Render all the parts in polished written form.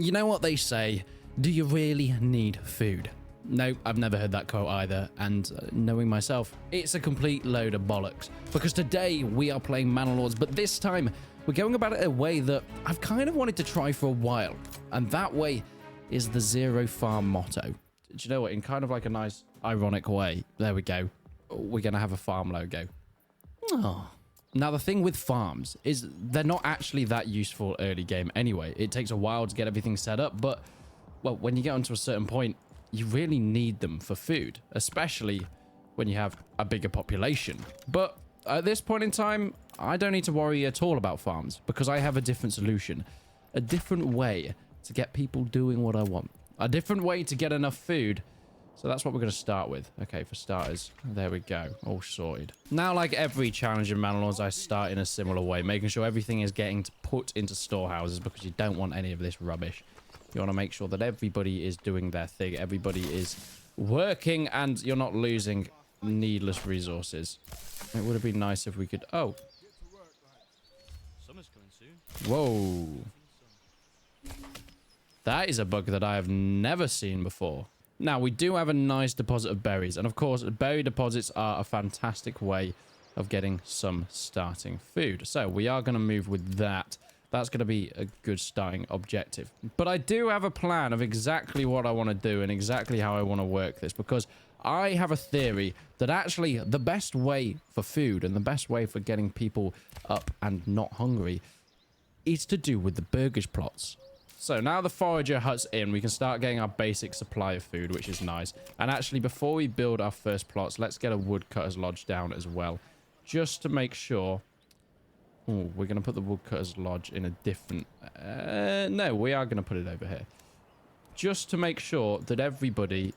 You know what they say, do you really need food? No, I've never heard that quote either, and knowing myself, it's a complete load of bollocks. Because today we are playing Manor Lords, but this time we're going about it a way that I've kind of wanted to try for a while. And that way is the zero farm motto. Do you know what? In kind of like a nice, ironic way. There we go. We're going to have a farm logo. Oh. Now, the thing with farms is they're not actually that useful early game anyway. It takes a while to get everything set up, but, well, when you get onto a certain point, you really need them for food, especially when you have a bigger population. But at this point in time, I don't need to worry at all about farms because I have a different solution, a different way to get people doing what I want, a different way to get enough food. So that's what we're going to start with. Okay, for starters, there we go. All sorted. Now, like every challenge in Manor Lords, I start in a similar way, making sure everything is getting put into storehouses because you don't want any of this rubbish. You want to make sure that everybody is doing their thing. Everybody is working and you're not losing needless resources. It would have been nice if we could... Oh. Summer's coming soon. Whoa. That is a bug that I have never seen before. Now, we do have a nice deposit of berries. And of course, berry deposits are a fantastic way of getting some starting food. So we are going to move with that. That's going to be a good starting objective. But I do have a plan of exactly what I want to do and exactly how I want to work this. Because I have a theory that actually the best way for food and the best way for getting people up and not hungry is to do with the burgage plots. So now the forager hut's in, we can start getting our basic supply of food, which is nice. And actually, before we build our first plots, let's get a woodcutter's lodge down as well. Just to make sure... Oh, we're going to put the woodcutter's lodge in a different... no, we are going to put it over here. Just to make sure that everybody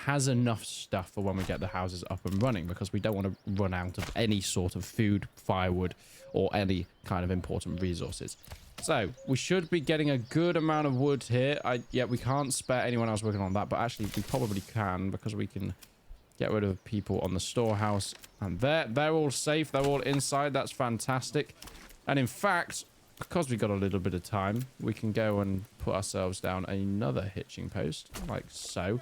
has enough stuff for when we get the houses up and running. Because we don't want to run out of any sort of food, firewood, or any kind of important resources. So, we should be getting a good amount of wood here. Yeah, we can't spare anyone else working on that, but actually we probably can because we can get rid of people on the storehouse. And they're all safe. They're all inside. That's fantastic. And in fact, because we got a little bit of time, we can go and put ourselves down another hitching post, like so.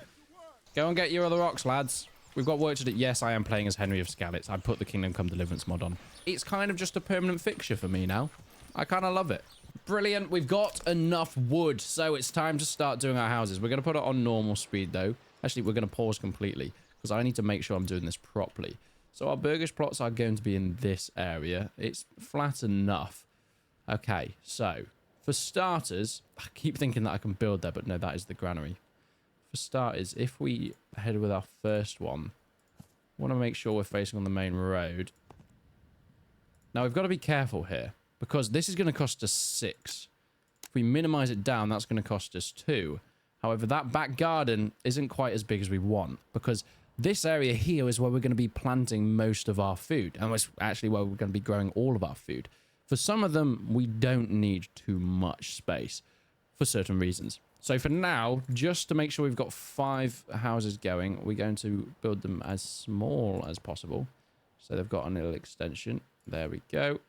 Go and get your other rocks, lads. We've got work to do. Yes, I am playing as Henry of Skalitz. I put the Kingdom Come Deliverance mod on. It's kind of just a permanent fixture for me now. I kind of love it. Brilliant. We've got enough wood, so it's time to start doing our houses. We're going to put it on normal speed, though. Actually, we're going to pause completely because I need to make sure I'm doing this properly. So our burgage plots are going to be in this area. It's flat enough. Okay, so for starters, I keep thinking that I can build there, but no, that is the granary. For starters, if we head with our first one, I want to make sure we're facing on the main road. Now, we've got to be careful here. Because this is going to cost us 6. If we minimize it down, that's going to cost us 2. However, that back garden isn't quite as big as we want. Because this area here is where we're going to be planting most of our food. And it's actually where we're going to be growing all of our food. For some of them, we don't need too much space. For certain reasons. So for now, just to make sure we've got 5 houses going, we're going to build them as small as possible. So they've got a little extension. There we go.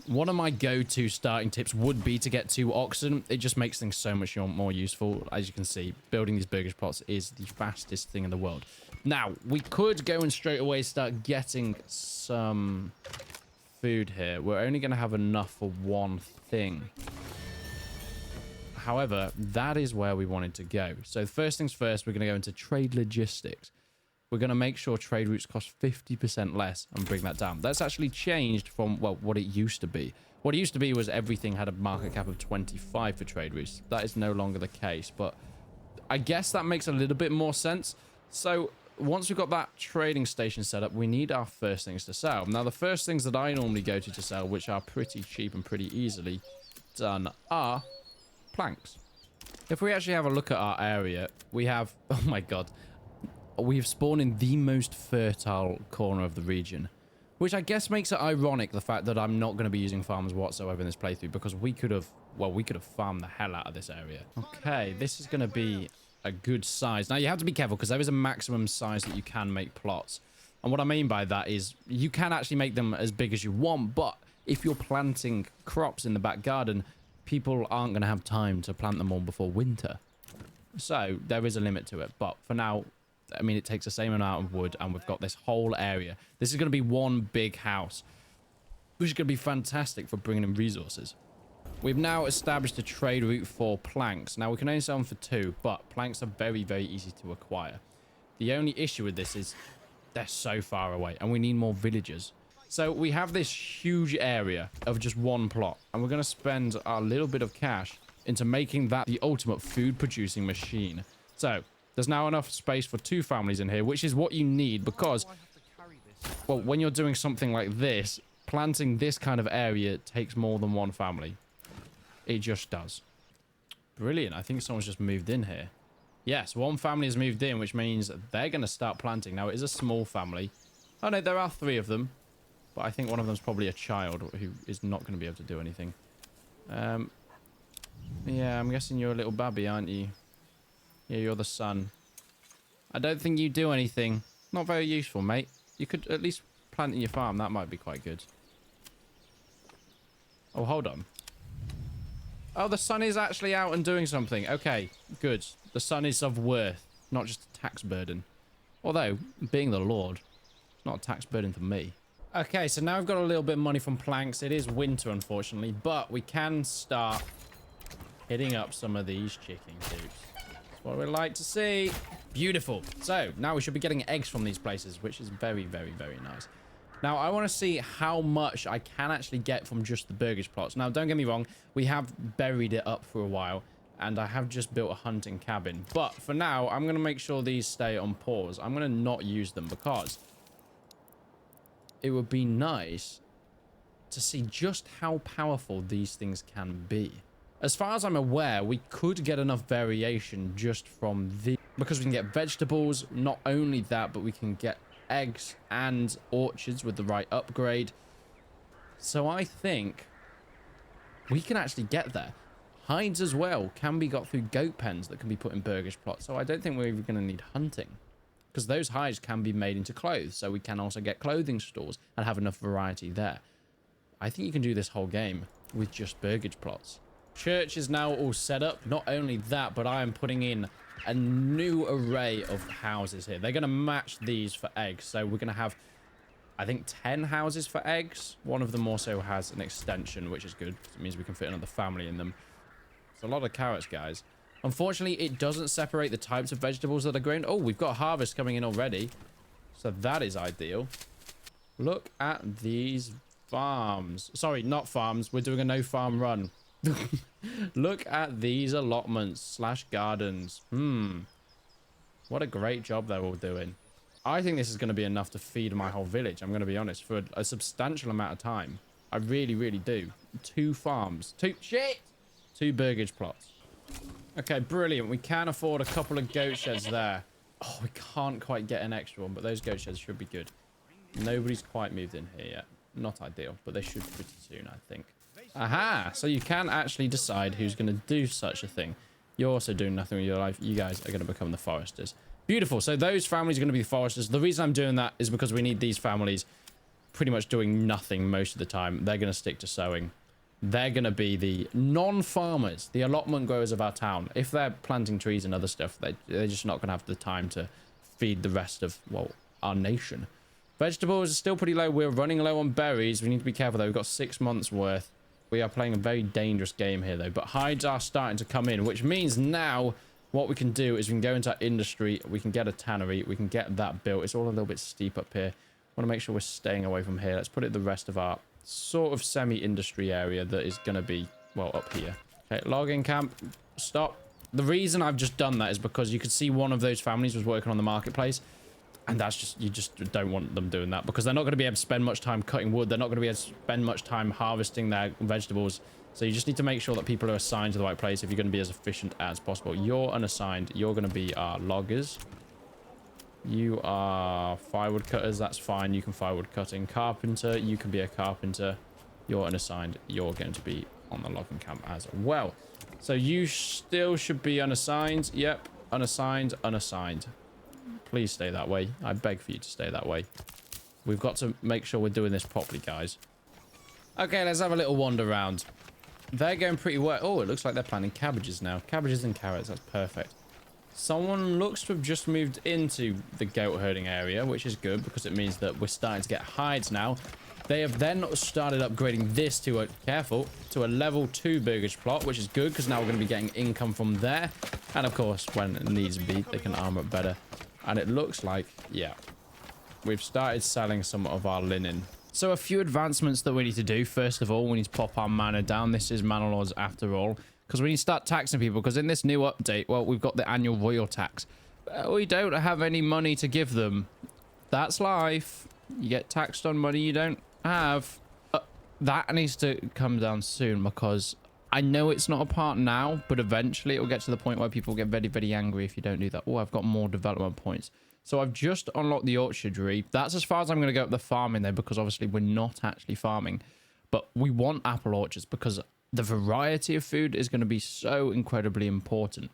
One of my go-to starting tips would be to get 2 oxen. It just makes things so much more useful. As you can see, building these burgage plots is the fastest thing in the world. Now, we could go and straight away start getting some food here. We're only going to have enough for one thing. However, that is where we wanted to go. So first things first, we're going to go into trade logistics. We're going to make sure trade routes cost 50% less and bring that down. That's actually changed from, well, what it used to be. What it used to be was everything had a market cap of 25 for trade routes. That is no longer the case, but I guess that makes a little bit more sense. So once we've got that trading station set up, we need our first things to sell. Now, the first things that I normally go to sell, which are pretty cheap and pretty easily done, are planks. If we actually have a look at our area, we have, oh my God, we've spawned in the most fertile corner of the region, which I guess makes it ironic, the fact that I'm not going to be using farms whatsoever in this playthrough, because we could have, well, we could have farmed the hell out of this area. Okay, this is going to be a good size. Now, you have to be careful because there is a maximum size that you can make plots. And what I mean by that is you can actually make them as big as you want, but if you're planting crops in the back garden, people aren't going to have time to plant them all before winter. So there is a limit to it. But for now, I mean, it takes the same amount of wood, and we've got this whole area. This is going to be one big house, which is going to be fantastic for bringing in resources. We've now established a trade route for planks. Now, we can only sell them for 2, but planks are very, very easy to acquire. The only issue with this is they're so far away, and we need more villagers. So we have this huge area of just one plot, and we're going to spend our little bit of cash into making that the ultimate food-producing machine. So there's now enough space for 2 families in here, which is what you need because, well, when you're doing something like this, planting this kind of area takes more than 1 family. It just does. Brilliant. I think someone's just moved in here. Yes, 1 family has moved in, which means they're going to start planting. Now, it is a small family. Oh, no, there are 3 of them. But I think one of them's probably a child who is not going to be able to do anything. Yeah, I'm guessing you're a little babby, aren't you? Yeah, you're the son. I don't think you do anything. Not very useful, mate. You could at least plant in your farm. That might be quite good. Oh, hold on. Oh, the son is actually out and doing something. Okay, good. The son is of worth, not just a tax burden. Although, being the Lord, it's not a tax burden for me. Okay, so now I've got a little bit of money from planks. It is winter, unfortunately, but we can start hitting up some of these chicken coops. That's what we'd like to see. Beautiful. So, now we should be getting eggs from these places, which is very, very, very nice. Now, I want to see how much I can actually get from just the burgage plots. Now, don't get me wrong. We have buried it up for a while, and I have just built a hunting cabin. But for now, I'm going to make sure these stay on pause. I'm going to not use them because it would be nice to see just how powerful these things can be. As far as I'm aware, we could get enough variation just from the... because we can get vegetables. Not only that, but we can get eggs and orchards with the right upgrade. So I think we can actually get there. Hides as well can be got through goat pens that can be put in burgage plots. So I don't think we're even going to need hunting, because those hides can be made into clothes. So we can also get clothing stores and have enough variety there. I think you can do this whole game with just burgage plots. Church is now all set up. Not only that, but I am putting in a new array of houses here. They're going to match these for eggs. So we're going to have, I think, 10 houses for eggs. One of them also has an extension, which is good. It means we can fit another family in them. It's a lot of carrots, guys. Unfortunately, it doesn't separate the types of vegetables that are grown. Oh, we've got harvest coming in already. So that is ideal. Look at these farms. Sorry, not farms. We're doing a no farm run. Look at these allotments slash gardens. What a great job they're all doing. I think this is going to be enough to feed my whole village. I'm going to be honest, for a substantial amount of time. I really, really do. 2 farms. 2 burgage plots. Okay, brilliant. We can afford a couple of goat sheds there. Oh, we can't quite get an extra one, but those goat sheds should be good. Nobody's quite moved in here yet. Not ideal, but they should pretty soon, I think. Aha! So you can actually decide who's going to do such a thing. You're also doing nothing with your life. You guys are going to become the foresters. Beautiful. So those families are going to be the foresters. The reason I'm doing that is because we need these families pretty much doing nothing most of the time. They're going to stick to sowing. They're going to be the non-farmers, the allotment growers of our town. If they're planting trees and other stuff, they're just not going to have the time to feed the rest of, well, our nation. Vegetables are still pretty low. We're running low on berries. We need to be careful, though. We've got 6 months worth. We are playing a very dangerous game here, though. But hides are starting to come in, which means now what we can do is we can go into our industry. We can get a tannery. We can get that built. It's all a little bit steep up here. I want to make sure we're staying away from here. Let's put it the rest of our sort of semi-industry area that is going to be, well, up here. Okay, logging camp. Stop. The reason I've just done that is because you could see one of those families was working on the marketplace. And that's just, you just don't want them doing that because they're not going to be able to spend much time cutting wood. They're not going to be able to spend much time harvesting their vegetables. So you just need to make sure that people are assigned to the right place if you're going to be as efficient as possible. You're unassigned. You're going to be our loggers. You are firewood cutters. That's fine. You can firewood cutting. Carpenter. You can be a carpenter. You're unassigned. You're going to be on the logging camp as well. So you still should be unassigned. Yep. Unassigned. Unassigned. Please stay that way. I beg for you to stay that way. We've got to make sure we're doing this properly, guys. Okay, let's have a little wander around. they're going pretty well. Oh, it looks like they're planting cabbages now. Cabbages and carrots. That's perfect. Someone looks to have just moved into the goat herding area, which is good because it means that we're starting to get hides now. They have then started upgrading this to a level 2 burgage plot, which is good because now we're going to be getting income from there. And of course, when it needs be, they can armor up better. And it looks like, yeah, we've started selling some of our linen. So a few advancements that we need to do. First of all, we need to pop our manor down. This is manor laws after all. Because we need to start taxing people. Because in this new update, well, we've got the annual royal tax. We don't have any money to give them. That's life. You get taxed on money you don't have. That needs to come down soon. Because I know it's not a part now. But eventually it will get to the point where people get very, very angry if you don't do that. Oh, I've got more development points. So I've just unlocked the orchardry. That's as far as I'm going to go with the farming there. Because obviously we're not actually farming. But we want apple orchards because the variety of food is going to be so incredibly important.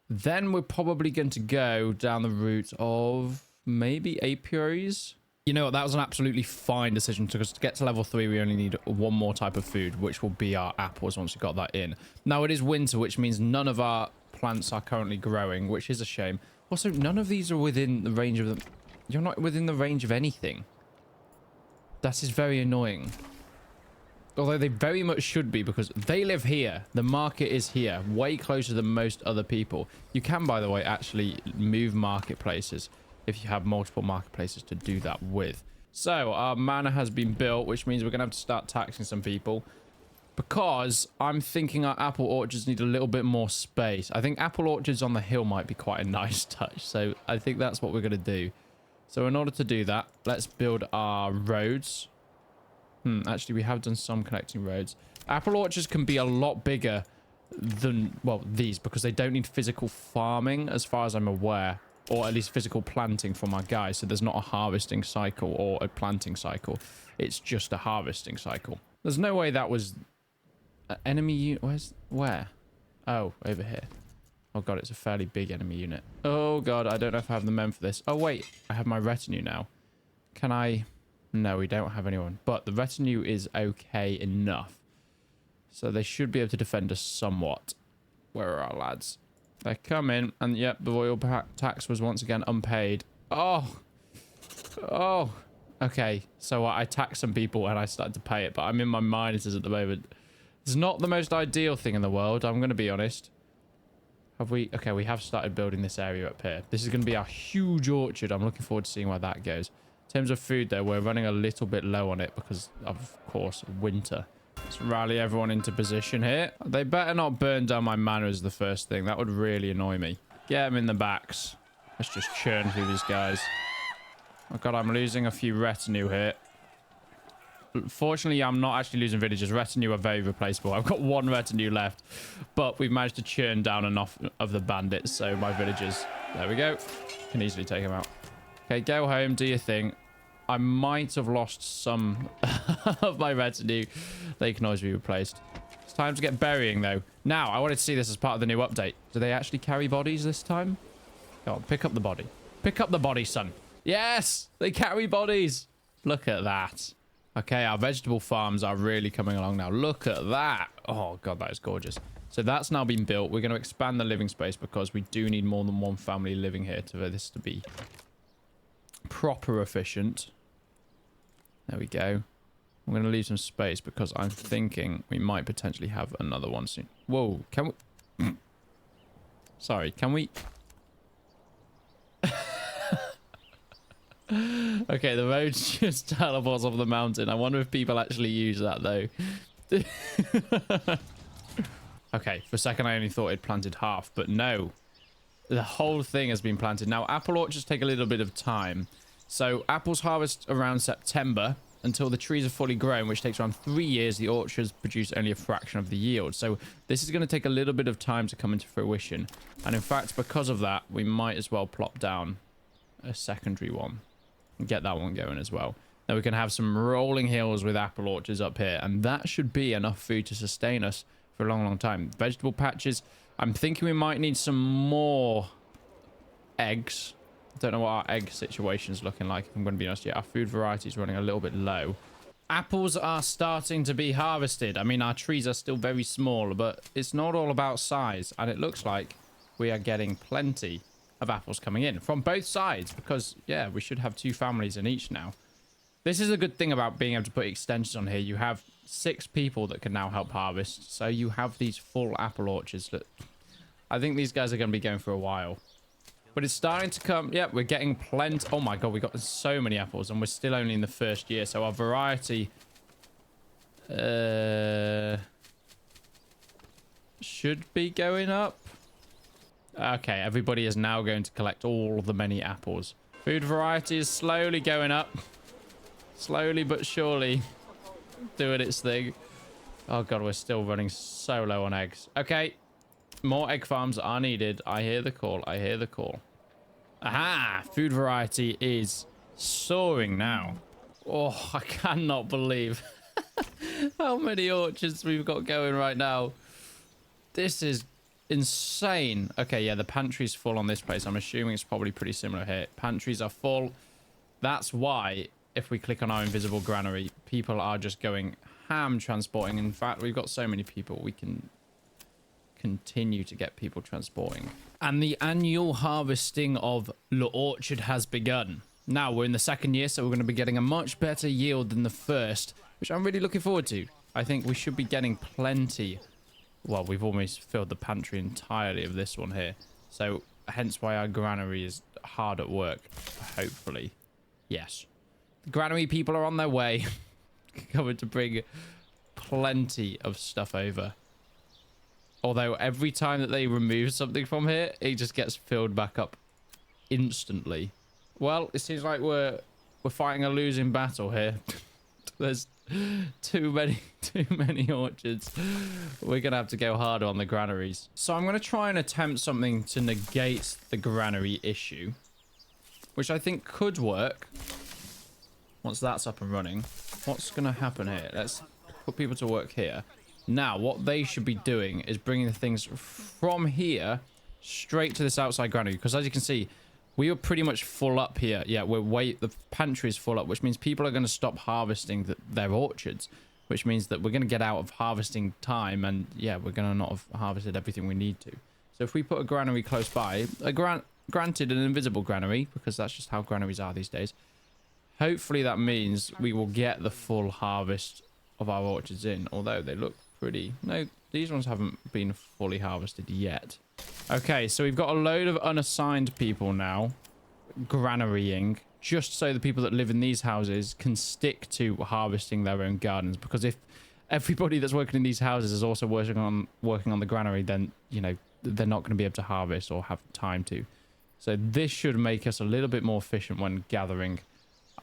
Then we're probably going to go down the route of maybe apiaries. You know what? That was an absolutely fine decision because to get to level 3, we only need one more type of food, which will be our apples once we got that in. Now, it is winter, which means none of our plants are currently growing, which is a shame. Also, none of these are within the range of them. You're not within the range of anything. That is very annoying. Although they very much should be because they live here. The market is here, way closer than most other people. You can, by the way, actually move marketplaces if you have multiple marketplaces to do that with. So our manor has been built, which means we're going to have to start taxing some people because I'm thinking our apple orchards need a little bit more space. I think apple orchards on the hill might be quite a nice touch. So I think that's what we're going to do. So in order to do that, let's build our roads. Actually, we have done some connecting roads. Apple orchards can be a lot bigger than, well, these, because they don't need physical farming, as far as I'm aware. Or at least physical planting from our guys. So there's not a harvesting cycle or a planting cycle. It's just a harvesting cycle. There's no way that was an enemy unit. Where? Oh, over here. Oh, God, it's a fairly big enemy unit. Oh, God, I don't know if I have the men for this. Oh, wait, I have my retinue now. Can I... No, we don't have anyone. But the retinue is okay enough. So they should be able to defend us somewhat. Where are our lads? They're coming. And yep, the royal tax was once again unpaid. Oh. Oh. Okay. So I taxed some people and I started to pay it. But I'm in my minuses at the moment. It's not the most ideal thing in the world. I'm going to be honest. Have we? Okay, we have started building this area up here. This is going to be our huge orchard. I'm looking forward to seeing where that goes. In terms of food, though, we're running a little bit low on it because, of course, winter. Let's rally everyone into position here. They better not burn down my manor as the first thing. That would really annoy me. Get them in the backs. Let's just churn through these guys. Oh, God, I'm losing a few retinue here. Fortunately, I'm not actually losing villagers. Retinue are very replaceable. I've got one retinue left, but we've managed to churn down enough of the bandits, so my villagers, there we go, can easily take them out. Okay, go home, do your thing. I might have lost some of my retinue. They can always be replaced. It's time to get burying, though. Now, I wanted to see this as part of the new update. Do they actually carry bodies this time? Go on, pick up the body. Pick up the body, son. Yes, they carry bodies. Look at that. Okay, our vegetable farms are really coming along now. Look at that. Oh, God, that is gorgeous. So that's now been built. We're going to expand the living space because we do need more than one family living here for this to be proper efficient. There we go. I'm going to leave some space because I'm thinking we might potentially have another one soon. Whoa, can we... Sorry, can we... Okay, the road just teleports off the mountain. I wonder if people actually use that, though. Okay, for a second I only thought it planted half, but no. The whole thing has been planted. Now, apple orchards take a little bit of time. So, apples harvest around September until the trees are fully grown, which takes around 3 years. The orchards produce only a fraction of the yield. So, this is going to take a little bit of time to come into fruition. And in fact, because of that, we might as well plop down a secondary one. Get that one going as well. Now we can have some rolling hills with apple orchards up here, and that should be enough food to sustain us for a long, long time. Vegetable patches, I'm thinking we might need some more eggs. I don't know what our egg situation is looking like, if I'm going to be honest yet. Our food variety is running a little bit low. Apples are starting to be harvested. I mean, our trees are still very small, but it's not all about size. And it looks like we are getting plenty of apples coming in from both sides because, yeah, we should have 2 families in each now. This is a good thing about being able to put extensions on here. You have 6 people that can now help harvest. So you have these full apple orchards that I think these guys are going to be going for a while. But it's starting to come. Yeah, we're getting plenty. Oh my god, we got so many apples and we're still only in the first year. So our variety should be going up. Okay, everybody is now going to collect all the many apples. Food variety is slowly going up. Slowly but surely doing its thing. Oh god, we're still running so low on eggs. Okay, more egg farms are needed. I hear the call. I hear the call. Aha! Food variety is soaring now. Oh, I cannot believe how many orchards we've got going right now. This is insane. Okay, yeah, the pantry's full on this place. I'm assuming it's probably pretty similar here. Pantries are full. That's why, if we click on our invisible granary, people are just going ham transporting. In fact, we've got so many people, we can continue to get people transporting. And the annual harvesting of the orchard has begun. Now, we're in the 2nd year, so we're going to be getting a much better yield than the first, which I'm really looking forward to. I think we should be getting plenty. Well, we've almost filled the pantry entirely of this one here. So, hence why our granary is hard at work. Hopefully. Yes. The granary people are on their way. Coming to bring plenty of stuff over. Although, every time that they remove something from here, it just gets filled back up instantly. Well, it seems like we're fighting a losing battle here. There's too many orchards. We're gonna have to go harder on the granaries. So I'm gonna try and attempt something to negate the granary issue, which I think could work once that's up and running. What's gonna happen here? Let's put people to work here. Now what they should be doing is bringing the things from here straight to this outside granary, because as you can see, we are pretty much full up here. Yeah, the pantry is full up, which means people are going to stop harvesting their orchards, which means that we're going to get out of harvesting time, and yeah, we're going to not have harvested everything we need to. So if we put a granary close by, granted an invisible granary, because that's just how granaries are these days, hopefully that means we will get the full harvest of our orchards in, although they look pretty... No, these ones haven't been fully harvested yet. Okay, so we've got a load of unassigned people now granarying, just so the people that live in these houses can stick to harvesting their own gardens, because if everybody that's working in these houses is also working on the granary, then, you know, they're not going to be able to harvest or have time to. So this should make us a little bit more efficient when gathering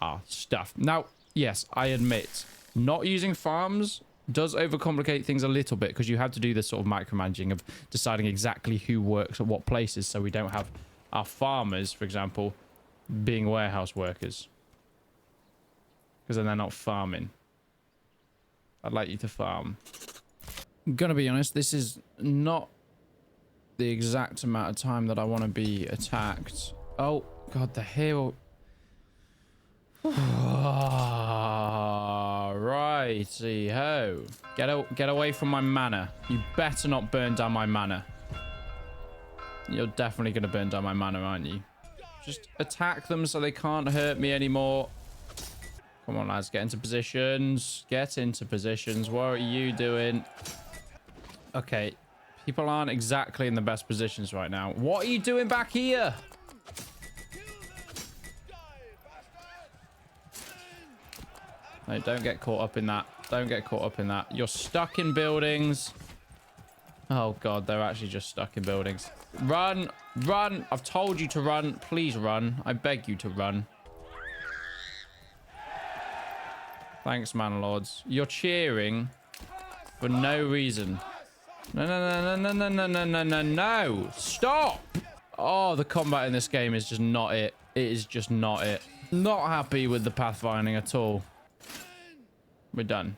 our stuff. Now, yes, I admit, not using farms does overcomplicate things a little bit, because you have to do this sort of micromanaging of deciding exactly who works at what places, so we don't have our farmers, for example, being warehouse workers, because then they're not farming. I'd like you to farm. I'm gonna be honest, this is not the exact amount of time that I want to be attacked. Oh god, the hero. Righty ho. Get away from my manor. You better not burn down my manor. You're definitely going to burn down my manor, aren't you? Just attack them so they can't hurt me anymore. Come on, lads. Get into positions. Get into positions. What are you doing? Okay. People aren't exactly in the best positions right now. What are you doing back here? No, don't get caught up in that. Don't get caught up in that. You're stuck in buildings. Oh, God. They're actually just stuck in buildings. Run. Run. I've told you to run. Please run. I beg you to run. Thanks, man lords. You're cheering for no reason. No, no, no, no, no, no, no, no, no, no. Stop. Oh, the combat in this game is just not it. It is just not it. Not happy with the pathfinding at all. We're done.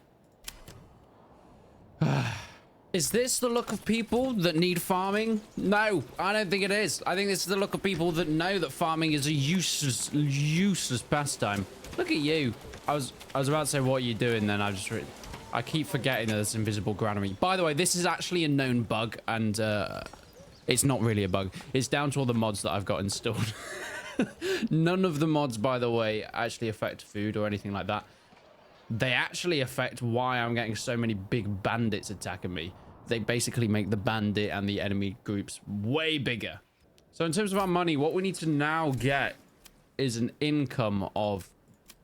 Is this the look of people that need farming? No, I don't think it is. I think this is the look of people that know that farming is a useless pastime. Look at you. I was about to say, what are you doing then? I keep forgetting that there's invisible granary. By the way, this is actually a known bug, and it's not really a bug. It's down to all the mods that I've got installed. None of the mods, by the way, actually affect food or anything like that. They actually affect why I'm getting so many big bandits attacking me. They basically make the bandit and the enemy groups way bigger. So in terms of our money, what we need to now get is an income of,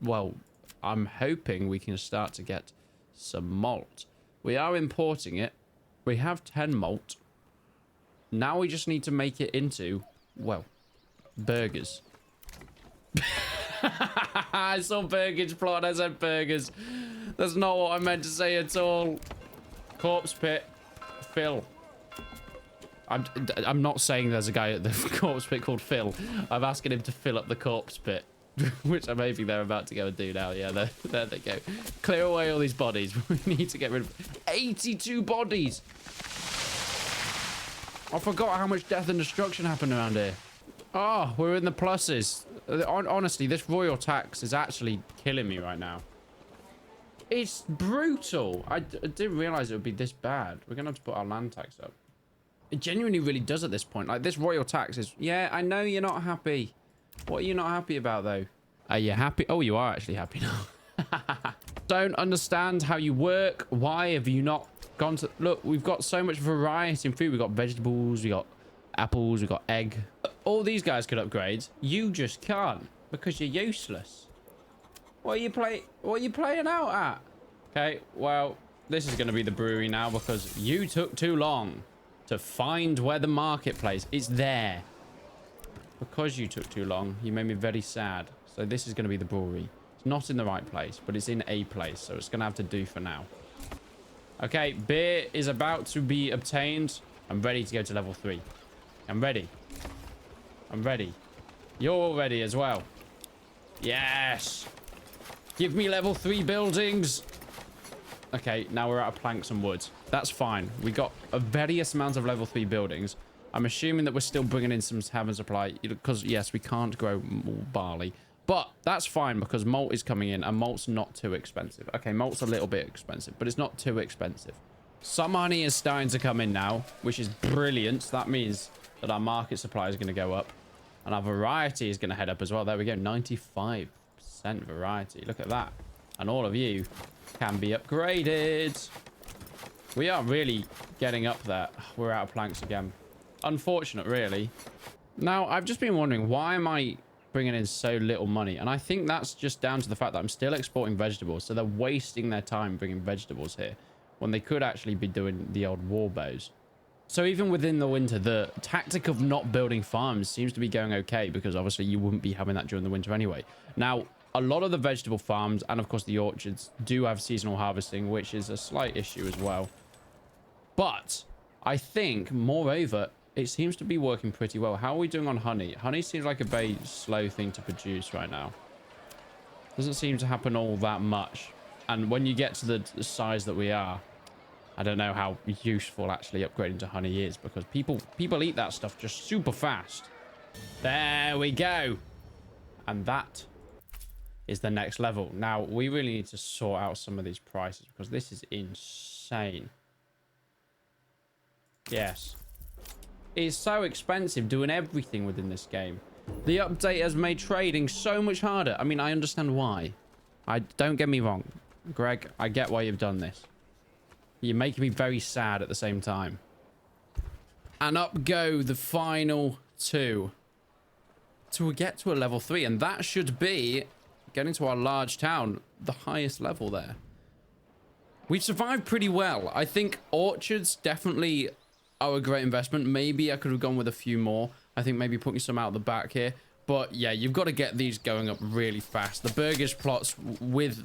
well, I'm hoping we can start to get some malt. We are importing it. We have 10 malt. Now we just need to make it into, well, burgers. I saw burgers plot. I said burgers. That's not what I meant to say at all. Corpse pit. Phil. I'm not saying there's a guy at the corpse pit called Phil. I'm asking him to fill up the corpse pit. Which I'm hoping they're about to go and do now. Yeah, there they go. Clear away all these bodies. We need to get rid of 82 bodies. I forgot how much death and destruction happened around here. Oh, we're in the pluses. Honestly, this royal tax is actually killing me right now. It's brutal. I didn't realize it would be this bad. We're going to have to put our land tax up. It genuinely really does at this point. Like, this royal tax is... Yeah, I know you're not happy. What are you not happy about, though? Are you happy? Oh, you are actually happy now. Don't understand how you work. Why have you not gone to... Look, we've got so much variety in food. We've got vegetables. We've got apples. We've got egg. All these guys could upgrade. You just can't because you're useless. What are you playing out at? Okay, well, this is going to be the brewery now because you took too long to find where the marketplace is. There. Because you took too long, you made me very sad. So this is going to be the brewery. It's not in the right place, but it's in a place. So it's going to have to do for now. Okay, beer is about to be obtained. I'm ready to go to level 3. I'm ready. I'm ready. You're all ready as well. Yes. Give me level 3 buildings. Okay, now we're out of planks and wood. That's fine. We got a various amount of level 3 buildings. I'm assuming that we're still bringing in some tavern supply because, yes, we can't grow more barley. But that's fine because malt is coming in and malt's not too expensive. Okay, malt's a little bit expensive, but it's not too expensive. Some honey is starting to come in now, which is brilliant. That means that our market supply is going to go up and our variety is going to head up as well. There we go. 95% variety. Look at that. And all of you can be upgraded. We are really getting up there. We're out of planks again. Unfortunate, really. Now, I've just been wondering, why am I bringing in so little money? And I think that's just down to the fact that I'm still exporting vegetables. So they're wasting their time bringing vegetables here when they could actually be doing the old war bows. So even within the winter, the tactic of not building farms seems to be going okay because obviously you wouldn't be having that during the winter anyway. Now, a lot of the vegetable farms and of course the orchards do have seasonal harvesting, which is a slight issue as well. But I think, moreover, it seems to be working pretty well. How are we doing on honey? Honey seems like a very slow thing to produce right now. Doesn't seem to happen all that much. And when you get to the size that we are, I don't know how useful actually upgrading to honey is because people eat that stuff just super fast. There we go. And that is the next level. Now, we really need to sort out some of these prices because this is insane. Yes. It's so expensive doing everything within this game. The update has made trading so much harder. I mean, I understand why. Don't get me wrong. Greg, I get why you've done this. You're making me very sad at the same time. And up go the final 2 to get to a level 3. And that should be getting to our large town, the highest level there. We've survived pretty well. I think orchards definitely are a great investment. Maybe I could have gone with a few more. I think maybe putting some out the back here. But yeah, you've got to get these going up really fast. The burgers plots with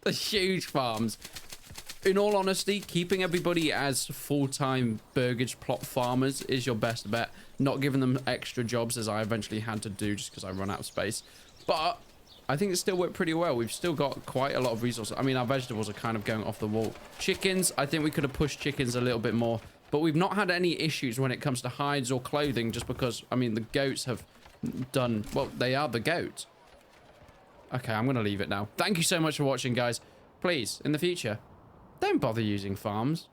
the huge farms. In all honesty, keeping everybody as full-time burgage plot farmers is your best bet. Not giving them extra jobs as I eventually had to do just because I run out of space. But I think it still worked pretty well. We've still got quite a lot of resources. I mean, our vegetables are kind of going off the wall. Chickens, I think we could have pushed chickens a little bit more. But we've not had any issues when it comes to hides or clothing just because, I mean, the goats have done... Well, they are the goats. Okay, I'm going to leave it now. Thank you so much for watching, guys. Please, in the future, don't bother using farms.